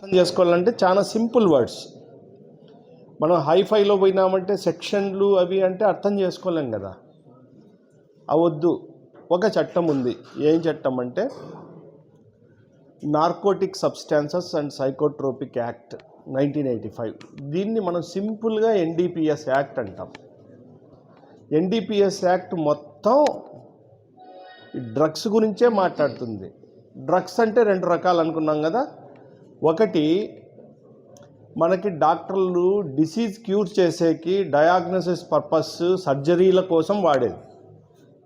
అర్థం చేసుకోవాలంటే చాలా సింపుల్ వర్డ్స్. మనం హైఫైలో పోయినామంటే సెక్షన్లు అవి అంటే అర్థం చేసుకోలేం కదా, అవద్దు. ఒక చట్టం ఉంది. ఏం చట్టం అంటే narcotic substances and psychotropic act 1985. దీన్ని మనం సింపుల్గా ఎన్డీపీఎస్ యాక్ట్ అంటాం. ఎన్డీపీఎస్ యాక్ట్ మొత్తం డ్రగ్స్ గురించే మాట్లాడుతుంది. డ్రగ్స్ అంటే రెండు రకాలు అనుకున్నాం కదా. ఒకటి మనకి డాక్టర్లు డిసీజ్ క్యూర్ చేసేకి డయాగ్నోసిస్ పర్పస్ సర్జరీల కోసం వాడేది.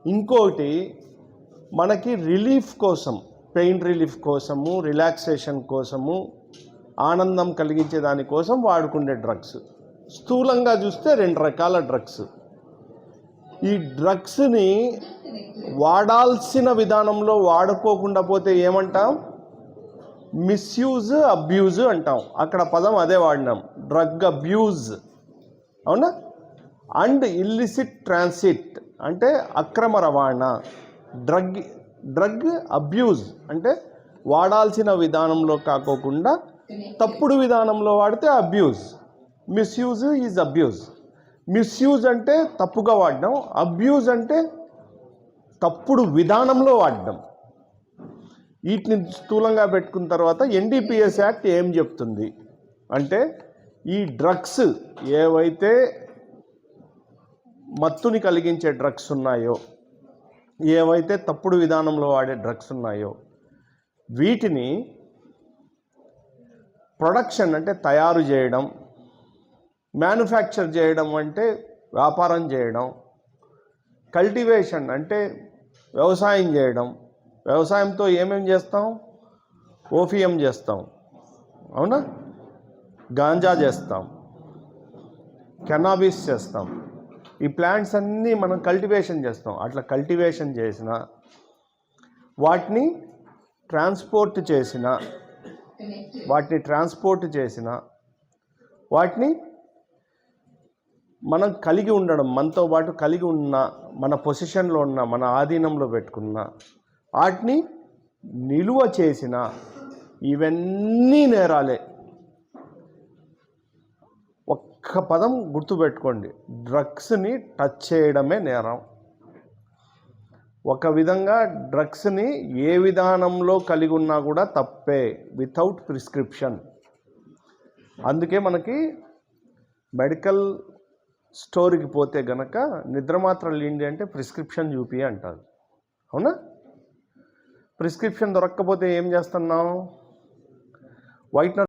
ఇంకోటి మనకి రిలీఫ్ కోసం, పెయిన్ రిలీఫ్ కోసము, రిలాక్సేషన్ కోసము, ఆనందం కలిగించే దానికోసం వాడుకునే డ్రగ్స్. స్థూలంగా చూస్తే రెండు రకాల డ్రగ్స్. ఈ డ్రగ్స్ని వాడాల్సిన విధానంలో వాడుకోకుండా పోతే ఏమంటాం? మిస్యూజ్, అబ్యూజ్ అంటాం. అక్కడ పదం అదే వాడినాం, డ్రగ్ అబ్యూజ్. అవునా? అండ్ ఇల్లిసిట్ ట్రాన్సిట్ అంటే అక్రమ రవాణా. డ్రగ్ అబ్యూజ్ అంటే వాడాల్సిన విధానంలో కాకోకుండా తప్పుడు విధానంలో వాడితే abuse. Misuse is abuse. Misuse అంటే తప్పుగా వాడడం, అబ్యూజ్ అంటే తప్పుడు విధానంలో వాడడం. వీటిని స్థూలంగా పెట్టుకున్న తర్వాత ఎన్డీపీఎస్ యాక్ట్ ఏం చెప్తుంది అంటే, ఈ డ్రగ్స్ ఏవైతే మత్తుని కలిగించే డ్రగ్స్ ఉన్నాయో, ఏవైతే తప్పుడు విధానంలో వాడే డ్రగ్స్ ఉన్నాయో, వీటిని ప్రొడక్షన్ అంటే తయారు చేయడం, మ్యానుఫ్యాక్చర్ చేయడం అంటే వ్యాపారం చేయడం, కల్టివేషన్ అంటే వ్యవసాయం చేయడం. వ్యవసాయంతో ఏమేం చేస్తాం? ఓపియం చేస్తాం, అవునా? గాంజా చేస్తాం, కెనాబిస్ చేస్తాం. ఈ ప్లాంట్స్ అన్నీ మనం కల్టివేషన్ చేస్తాం. అట్లా కల్టివేషన్ చేసిన వాటిని ట్రాన్స్పోర్ట్ చేసిన వాటిని మనం కలిగి ఉండడం, మనతో పాటు కలిగి ఉన్న, మన పొజిషన్లో ఉన్న, మన ఆధీనంలో పెట్టుకున్న వాటిని నిలువ చేసిన, ఇవన్నీ నేరాలే. ఒక్క పదం గుర్తుపెట్టుకోండి, డ్రగ్స్ని టచ్ చేయడమే నేరం. ఒక విధంగా డ్రగ్స్ని ఏ విధానంలో కలిగి ఉన్నా కూడా తప్పే, వితౌట్ ప్రిస్క్రిప్షన్. అందుకే మనకి మెడికల్ స్టోర్కి పోతే గనక నిద్రమాత్రలు ఏంటి అంటే ప్రిస్క్రిప్షన్ చూపి అంటారు. అవునా? ప్రిస్క్రిప్షన్ దొరక్కపోతే ఏం చేస్తున్నాం? వైట్నర్